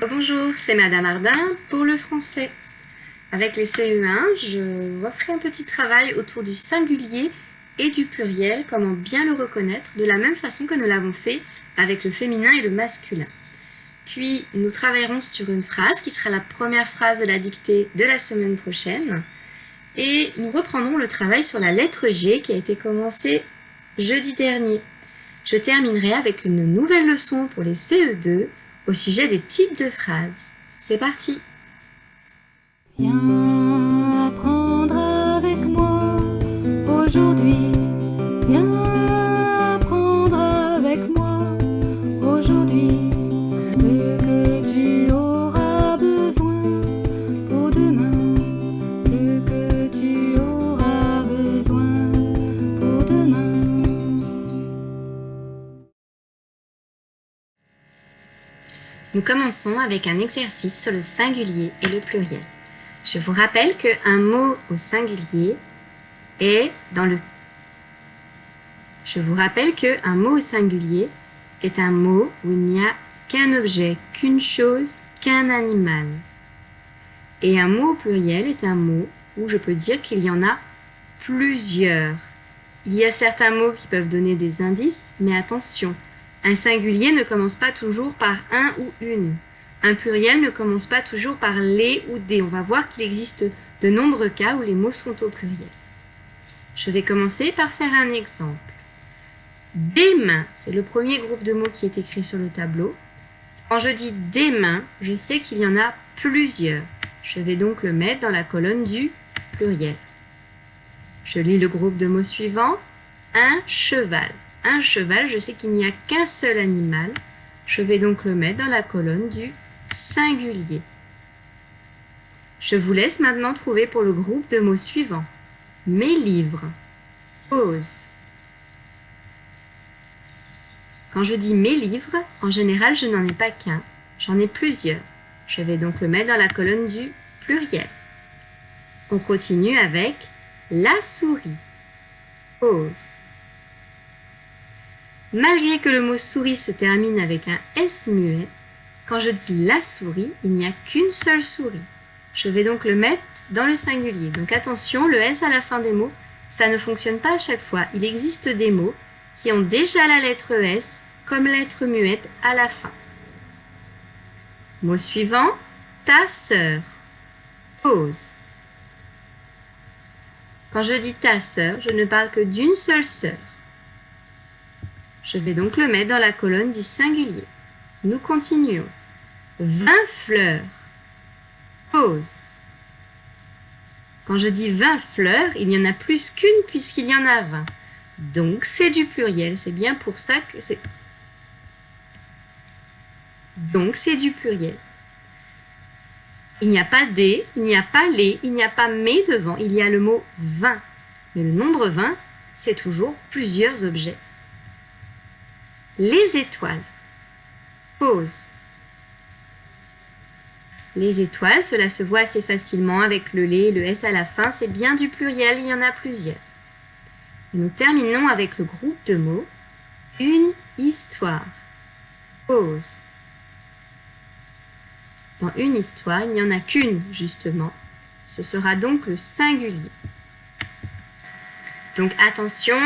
Bonjour, c'est Madame Ardin pour le français. Avec les CE1, je referai un petit travail autour du singulier et du pluriel, comment bien le reconnaître, de la même façon que nous l'avons fait avec le féminin et le masculin. Puis, nous travaillerons sur une phrase qui sera la première phrase de la dictée de la semaine prochaine. Et nous reprendrons le travail sur la lettre G qui a été commencé jeudi dernier. Je terminerai avec une nouvelle leçon pour les CE2 au sujet des types de phrases. C'est parti! Viens apprendre avec moi aujourd'hui. Viens apprendre avec moi aujourd'hui ce que tu auras besoin pour demain. Ce que tu auras besoin pour demain. Nous commençons avec un exercice sur le singulier et le pluriel. Je vous rappelle qu'un mot au singulier est un mot où il n'y a qu'un objet, qu'une chose, qu'un animal. Et un mot au pluriel est un mot où je peux dire qu'il y en a plusieurs. Il y a certains mots qui peuvent donner des indices, mais attention, un singulier ne commence pas toujours par un ou une. Un pluriel ne commence pas toujours par les ou des. On va voir qu'il existe de nombreux cas où les mots sont au pluriel. Je vais commencer par faire un exemple. Des mains, c'est le premier groupe de mots qui est écrit sur le tableau. Quand je dis des mains, je sais qu'il y en a plusieurs. Je vais donc le mettre dans la colonne du pluriel. Je lis le groupe de mots suivant. Un cheval. Un cheval, je sais qu'il n'y a qu'un seul animal. Je vais donc le mettre dans la colonne du singulier. Je vous laisse maintenant trouver pour le groupe de mots suivant. Mes livres. Pause. Quand je dis mes livres, en général, je n'en ai pas qu'un. J'en ai plusieurs. Je vais donc le mettre dans la colonne du pluriel. On continue avec la souris. Pause. Malgré que le mot souris se termine avec un S muet, quand je dis la souris, il n'y a qu'une seule souris. Je vais donc le mettre dans le singulier. Donc attention, le S à la fin des mots, ça ne fonctionne pas à chaque fois. Il existe des mots qui ont déjà la lettre S comme lettre muette à la fin. Mot suivant, ta sœur. Pause. Quand je dis ta sœur, je ne parle que d'une seule sœur. Je vais donc le mettre dans la colonne du singulier. Nous continuons. 20 fleurs. Pause. Quand je dis 20 fleurs, il n'y en a plus qu'une puisqu'il y en a 20. Donc c'est du pluriel. C'est bien pour ça que c'est... Donc c'est du pluriel. Il n'y a pas des, il n'y a pas les, il n'y a pas mes devant. Il y a le mot 20. Mais le nombre 20, c'est toujours plusieurs objets. Les étoiles. Pause. Les étoiles, cela se voit assez facilement avec le les et le s à la fin. C'est bien du pluriel, il y en a plusieurs. Et nous terminons avec le groupe de mots. Une histoire. Pause. Dans une histoire, il n'y en a qu'une, justement. Ce sera donc le singulier. Donc attention,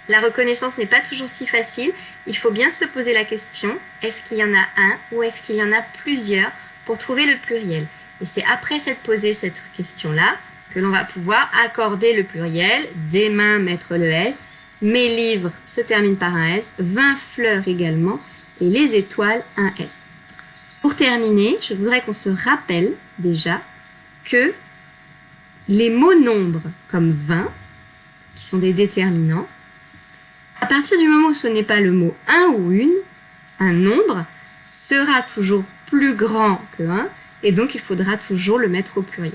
la reconnaissance n'est pas toujours si facile. Il faut bien se poser la question, est-ce qu'il y en a un ou est-ce qu'il y en a plusieurs pour trouver le pluriel? Et c'est après s'être posé cette question-là que l'on va pouvoir accorder le pluriel. Des mains, mettre le S. Mes livres se termine par un S. 20 fleurs également. Et les étoiles, un S. Pour terminer, je voudrais qu'on se rappelle déjà que les mots nombres comme 20, qui sont des déterminants, à partir du moment où ce n'est pas le mot un ou une, un nombre sera toujours plus grand que 1 et donc il faudra toujours le mettre au pluriel.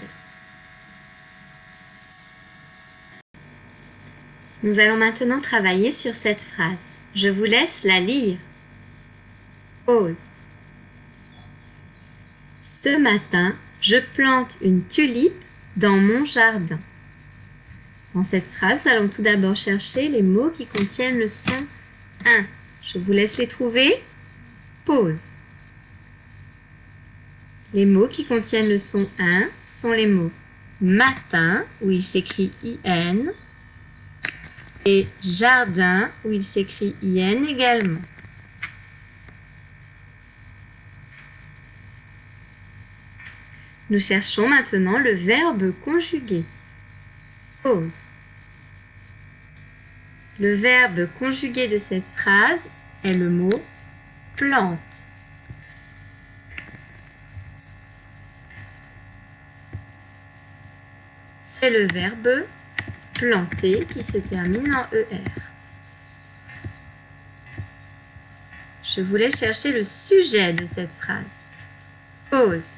Nous allons maintenant travailler sur cette phrase. Je vous laisse la lire. Pause. Ce matin, je plante une tulipe dans mon jardin. Dans cette phrase, nous allons tout d'abord chercher les mots qui contiennent le son 1. Je vous laisse les trouver. Pause. Les mots qui contiennent le son 1 sont les mots matin, où il s'écrit IN, et jardin, où il s'écrit IN également. Nous cherchons maintenant le verbe conjugué. Pause. Le verbe conjugué de cette phrase est le mot plante. C'est le verbe planter qui se termine en ER. Je voulais chercher le sujet de cette phrase. Pause.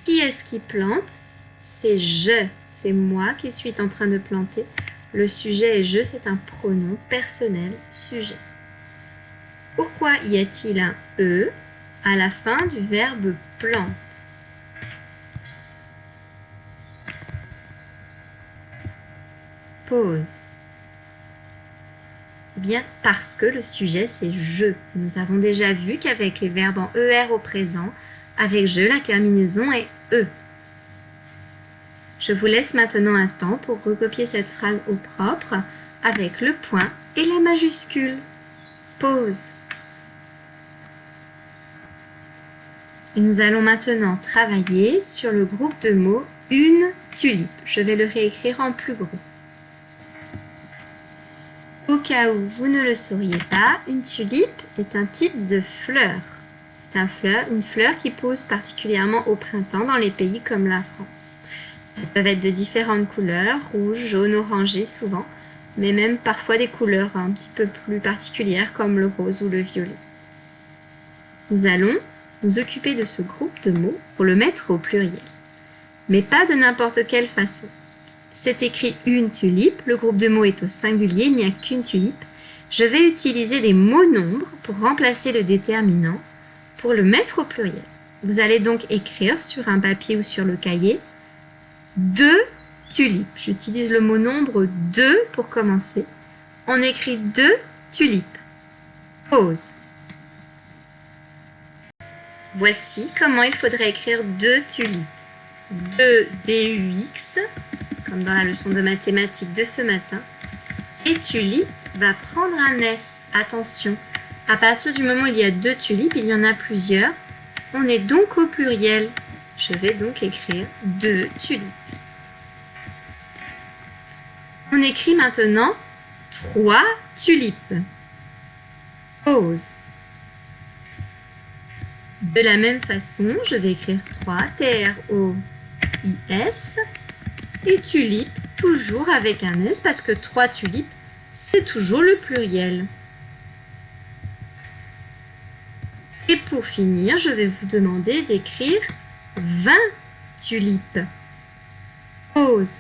Qui est-ce qui plante? C'est je, c'est moi qui suis en train de planter. Le sujet est je, c'est un pronom personnel sujet. Pourquoi y a-t-il un E à la fin du verbe plante? Pause. Eh bien, parce que le sujet, c'est je. Nous avons déjà vu qu'avec les verbes en ER au présent, avec je, la terminaison est E. Je vous laisse maintenant un temps pour recopier cette phrase au propre avec le point et la majuscule. Pause. Et nous allons maintenant travailler sur le groupe de mots une tulipe. Je vais le réécrire en plus gros. Au cas où vous ne le sauriez pas, une tulipe est un type de fleur. C'est une fleur qui pousse particulièrement au printemps dans les pays comme la France. Elles peuvent être de différentes couleurs, rouge, jaune, orangé souvent, mais même parfois des couleurs un petit peu plus particulières comme le rose ou le violet. Nous allons nous occuper de ce groupe de mots pour le mettre au pluriel, mais pas de n'importe quelle façon. C'est écrit une tulipe, le groupe de mots est au singulier, il n'y a qu'une tulipe. Je vais utiliser des mots-nombres pour remplacer le déterminant, pour le mettre au pluriel. Vous allez donc écrire sur un papier ou sur le cahier 2 tulipes. J'utilise le mot nombre 2 pour commencer. On écrit 2 tulipes. Pause. Voici comment il faudrait écrire 2 tulipes. 2 DUX, comme dans la leçon de mathématiques de ce matin. Et tulipe va prendre un S. Attention, à partir du moment où il y a 2 tulipes, il y en a plusieurs. On est donc au pluriel. Je vais donc écrire 2 tulipes. On écrit maintenant 3 tulipes. Pause. De la même façon, je vais écrire 3 TROIS et tulipe toujours avec un S parce que 3 tulipes, c'est toujours le pluriel. Et pour finir, je vais vous demander d'écrire 20 tulipes. Pause.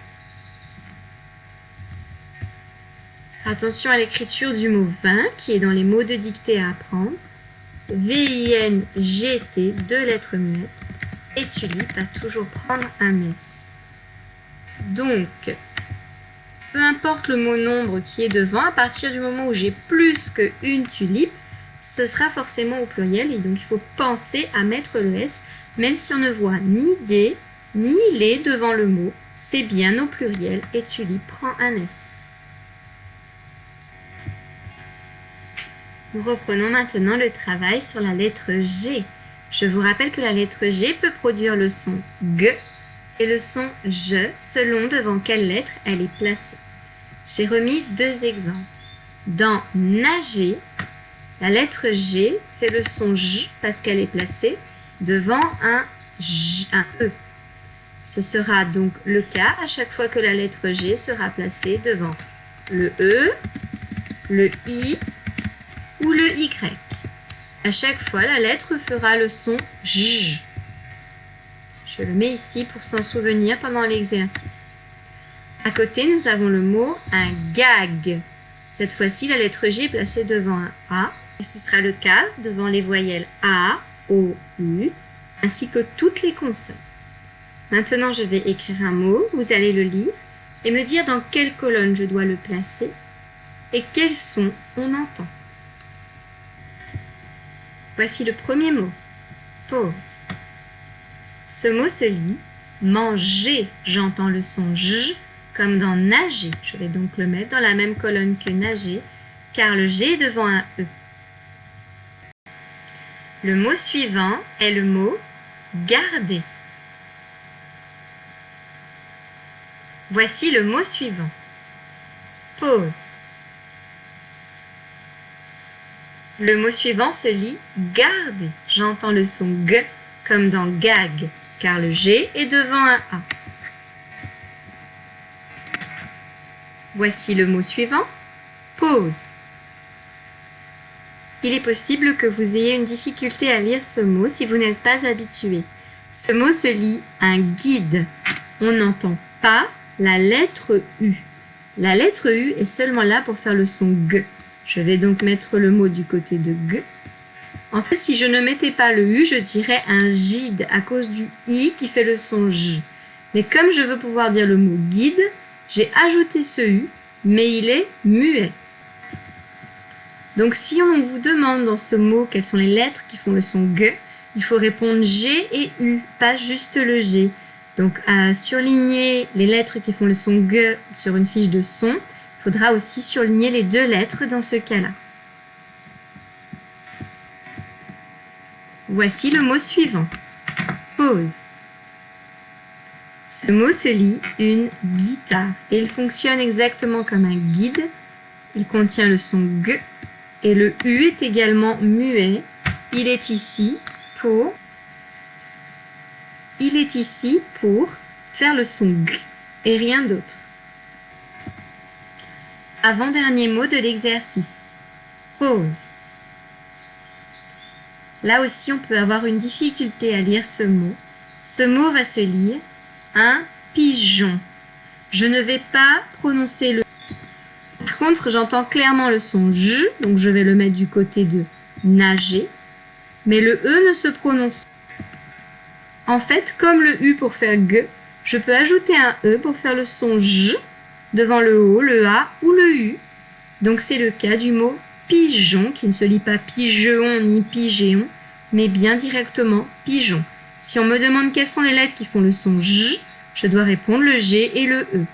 Attention à l'écriture du mot 20 qui est dans les mots de dictée à apprendre. V-I-N-G-T, 2 lettres muettes. Et tulipe va toujours prendre un S. Donc, peu importe le mot nombre qui est devant, à partir du moment où j'ai plus qu'une tulipe, ce sera forcément au pluriel et donc il faut penser à mettre le S, même si on ne voit ni des ni les devant le mot, c'est bien au pluriel et tulipe prend un S. Nous reprenons maintenant le travail sur la lettre G. Je vous rappelle que la lettre G peut produire le son G et le son je selon devant quelle lettre elle est placée. J'ai remis 2 exemples. Dans nager, la lettre G fait le son J parce qu'elle est placée devant un E. Ce sera donc le cas à chaque fois que la lettre G sera placée devant le E, le I ou le Y. À chaque fois, la lettre fera le son J. Je le mets ici pour s'en souvenir pendant l'exercice. À côté, nous avons le mot un gag. Cette fois-ci, la lettre G est placée devant un A. Et ce sera le cas devant les voyelles A, O, U, ainsi que toutes les consonnes. Maintenant, je vais écrire un mot, vous allez le lire et me dire dans quelle colonne je dois le placer et quel son on entend. Voici le premier mot. Pause. Ce mot se lit manger. J'entends le son J comme dans nager. Je vais donc le mettre dans la même colonne que nager car le G est devant un E. Le mot suivant est le mot garder. Voici le mot suivant. Pause. Le mot suivant se lit garder. J'entends le son G comme dans gag, car le G est devant un A. Voici le mot suivant. Pause. Il est possible que vous ayez une difficulté à lire ce mot si vous n'êtes pas habitué. Ce mot se lit un guide. On n'entend pas la lettre U. La lettre U est seulement là pour faire le son G. Je vais donc mettre le mot du côté de G. En fait, si je ne mettais pas le U, je dirais un gide à cause du I qui fait le son J. Mais comme je veux pouvoir dire le mot guide, j'ai ajouté ce U, mais il est muet. Donc si on vous demande dans ce mot quelles sont les lettres qui font le son G, il faut répondre G et U, pas juste le G. Donc à surligner les lettres qui font le son G sur une fiche de son, il faudra aussi surligner les deux lettres dans ce cas-là. Voici le mot suivant. Pause. Ce mot se lit une guitare et il fonctionne exactement comme un guide. Il contient le son G et le U est également muet. Il est ici pour faire le son G et rien d'autre. Avant-dernier mot de l'exercice. Pause. Là aussi, on peut avoir une difficulté à lire ce mot. Ce mot va se lire un pigeon. Je ne vais pas prononcer le. Par contre, j'entends clairement le son J, donc je vais le mettre du côté de nager. Mais le E ne se prononce pas. En fait, comme le U pour faire G, je peux ajouter un E pour faire le son J devant le O, le A ou le U. Donc c'est le cas du mot pigeon, qui ne se lit pas pigeon ni pigéon, mais bien directement pigeon. Si on me demande quelles sont les lettres qui font le son J, je dois répondre le G et le E.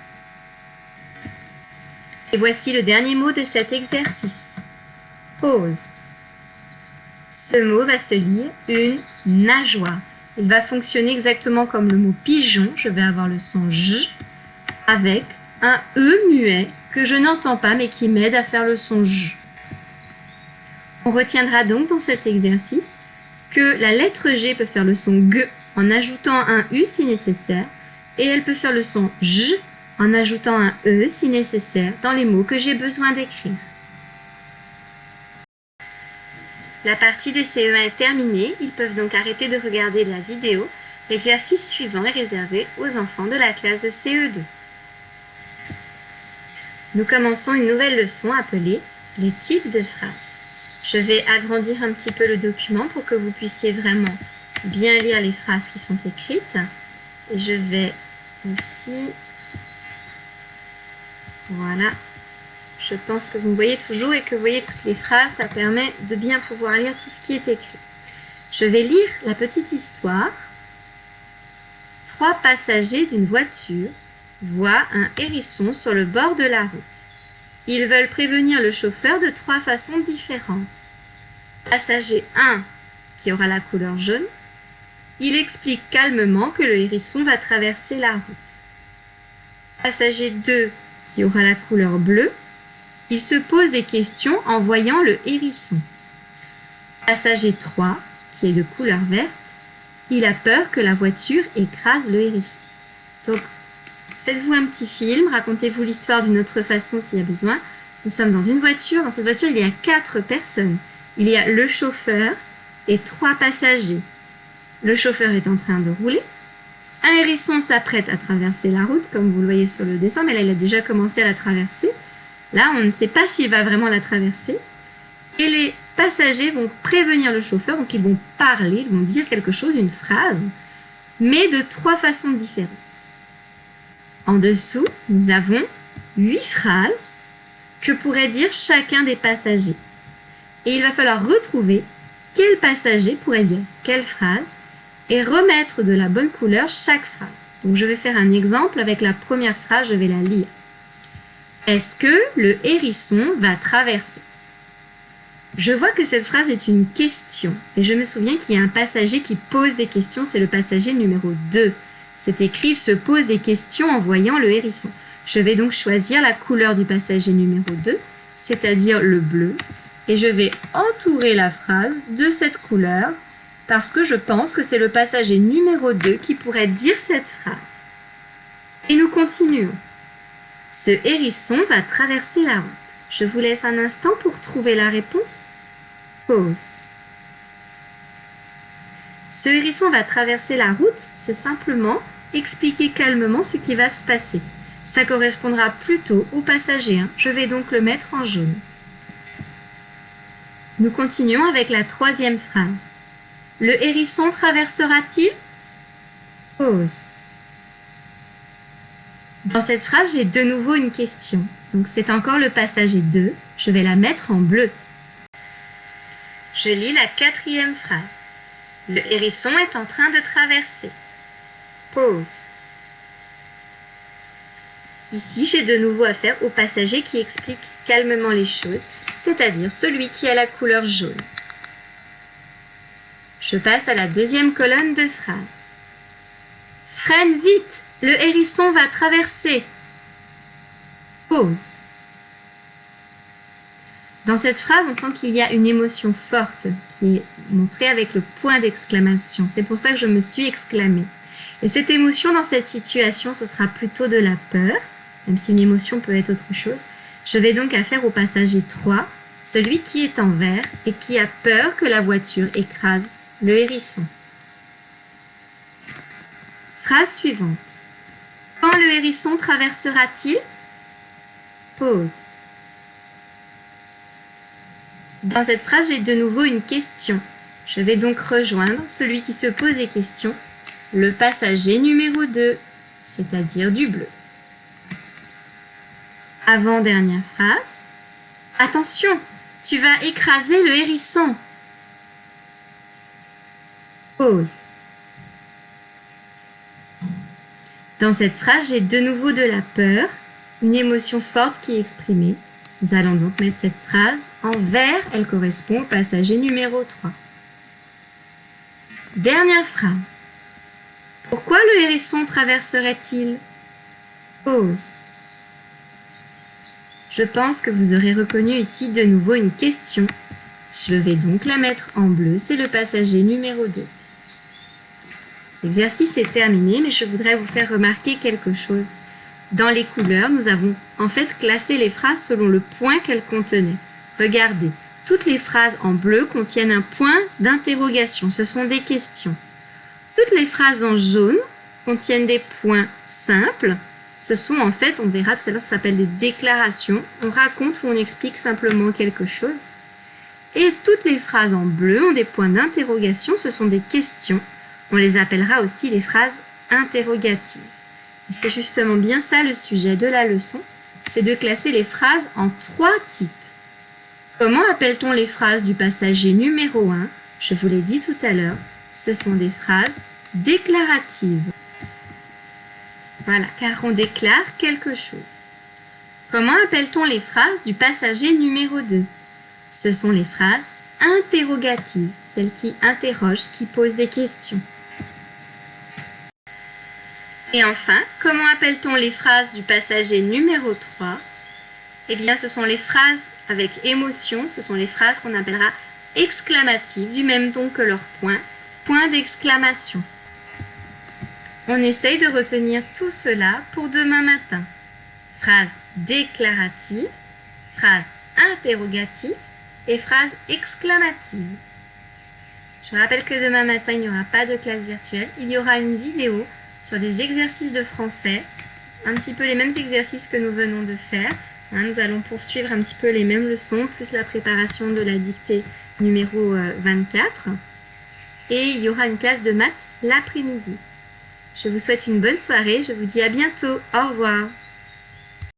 Et voici le dernier mot de cet exercice. Pause. Ce mot va se lire une nageoire. Il va fonctionner exactement comme le mot pigeon. Je vais avoir le son J avec un E muet que je n'entends pas mais qui m'aide à faire le son J. On retiendra donc dans cet exercice que la lettre G peut faire le son G en ajoutant un U si nécessaire et elle peut faire le son J en ajoutant un E si nécessaire dans les mots que j'ai besoin d'écrire. La partie des CE1 est terminée, ils peuvent donc arrêter de regarder la vidéo. L'exercice suivant est réservé aux enfants de la classe de CE2. Nous commençons une nouvelle leçon appelée « Les types de phrases ». Je vais agrandir un petit peu le document pour que vous puissiez vraiment bien lire les phrases qui sont écrites. Et je vais aussi... Voilà. Je pense que vous me voyez toujours et que vous voyez toutes les phrases. Ça permet de bien pouvoir lire tout ce qui est écrit. Je vais lire la petite histoire. 3 passagers d'une voiture voient un hérisson sur le bord de la route. Ils veulent prévenir le chauffeur de 3 façons différentes. Passager 1, qui aura la couleur jaune, il explique calmement que le hérisson va traverser la route. Passager 2, qui aura la couleur bleue, il se pose des questions en voyant le hérisson. Passager 3, qui est de couleur verte, il a peur que la voiture écrase le hérisson. Donc, faites-vous un petit film, racontez-vous l'histoire d'une autre façon s'il y a besoin. Nous sommes dans une voiture. Dans cette voiture, il y a 4 personnes. Il y a le chauffeur et 3 passagers. Le chauffeur est en train de rouler. Un hérisson s'apprête à traverser la route, comme vous le voyez sur le dessin, mais là, il a déjà commencé à la traverser. Là, on ne sait pas s'il va vraiment la traverser. Et les passagers vont prévenir le chauffeur, donc ils vont parler, ils vont dire quelque chose, une phrase, mais de 3 façons différentes. En dessous, nous avons 8 phrases que pourrait dire chacun des passagers. Et il va falloir retrouver quel passager pourrait dire quelle phrase et remettre de la bonne couleur chaque phrase. Donc je vais faire un exemple avec la première phrase, je vais la lire. Est-ce que le hérisson va traverser? Je vois que cette phrase est une question et je me souviens qu'il y a un passager qui pose des questions, c'est le passager numéro 2. C'est écrit « Il se pose des questions en voyant le hérisson ». Je vais donc choisir la couleur du passager numéro 2, c'est-à-dire le bleu, et je vais entourer la phrase de cette couleur parce que je pense que c'est le passager numéro 2 qui pourrait dire cette phrase. Et nous continuons. Ce hérisson va traverser la route. Je vous laisse un instant pour trouver la réponse. Pause. Ce hérisson va traverser la route, c'est simplement expliquer calmement ce qui va se passer. Ça correspondra plutôt au passager 1. Je vais donc le mettre en jaune. Nous continuons avec la troisième phrase. Le hérisson traversera-t-il? Pause. Dans cette phrase, j'ai de nouveau une question. Donc c'est encore le passager 2. Je vais la mettre en bleu. Je lis la quatrième phrase. Le hérisson est en train de traverser. Pause. Ici, j'ai de nouveau affaire au passager qui explique calmement les choses, c'est-à-dire celui qui a la couleur jaune. Je passe à la deuxième colonne de phrase. Freine vite, le hérisson va traverser. Pause. Dans cette phrase, on sent qu'il y a une émotion forte qui est montrée avec le point d'exclamation. C'est pour ça que je me suis exclamée. Et cette émotion dans cette situation, ce sera plutôt de la peur, même si une émotion peut être autre chose. Je vais donc affaire au passager 3, celui qui est en vert et qui a peur que la voiture écrase le hérisson. Phrase suivante. Quand le hérisson traversera-t-il? Pause. Dans cette phrase, j'ai de nouveau une question. Je vais donc rejoindre celui qui se pose des questions, le passager numéro 2, c'est-à-dire du bleu. Avant-dernière phrase. Attention, tu vas écraser le hérisson. Pause. Dans cette phrase, j'ai de nouveau de la peur, une émotion forte qui est exprimée. Nous allons donc mettre cette phrase en vert, elle correspond au passager numéro 3. Dernière phrase. Pourquoi le hérisson traverserait-il? Pause. Je pense que vous aurez reconnu ici de nouveau une question. Je vais donc la mettre en bleu, c'est le passager numéro 2. L'exercice est terminé, mais je voudrais vous faire remarquer quelque chose. Dans les couleurs, nous avons en fait classé les phrases selon le point qu'elles contenaient. Regardez, toutes les phrases en bleu contiennent un point d'interrogation, ce sont des questions. Toutes les phrases en jaune contiennent des points simples. Ce sont en fait, on verra tout à l'heure, ça s'appelle des déclarations. On raconte ou on explique simplement quelque chose. Et toutes les phrases en bleu ont des points d'interrogation, ce sont des questions. On les appellera aussi les phrases interrogatives. C'est justement bien ça le sujet de la leçon, c'est de classer les phrases en 3 types. Comment appelle-t-on les phrases du passager numéro 1? Je vous l'ai dit tout à l'heure, ce sont des phrases déclaratives. Voilà, car on déclare quelque chose. Comment appelle-t-on les phrases du passager numéro 2? Ce sont les phrases interrogatives, celles qui interrogent, qui posent des questions. Et enfin, comment appelle-t-on les phrases du passager numéro 3? Eh bien, ce sont les phrases avec émotion, ce sont les phrases qu'on appellera exclamatives, du même ton que leur point, point d'exclamation. On essaye de retenir tout cela pour demain matin. Phrases déclaratives, phrases interrogatives et phrases exclamatives. Je rappelle que demain matin, il n'y aura pas de classe virtuelle, il y aura une vidéo sur des exercices de français, un petit peu les mêmes exercices que nous venons de faire. Nous allons poursuivre un petit peu les mêmes leçons, plus la préparation de la dictée numéro 24. Et il y aura une classe de maths l'après-midi. Je vous souhaite une bonne soirée, je vous dis à bientôt, au revoir.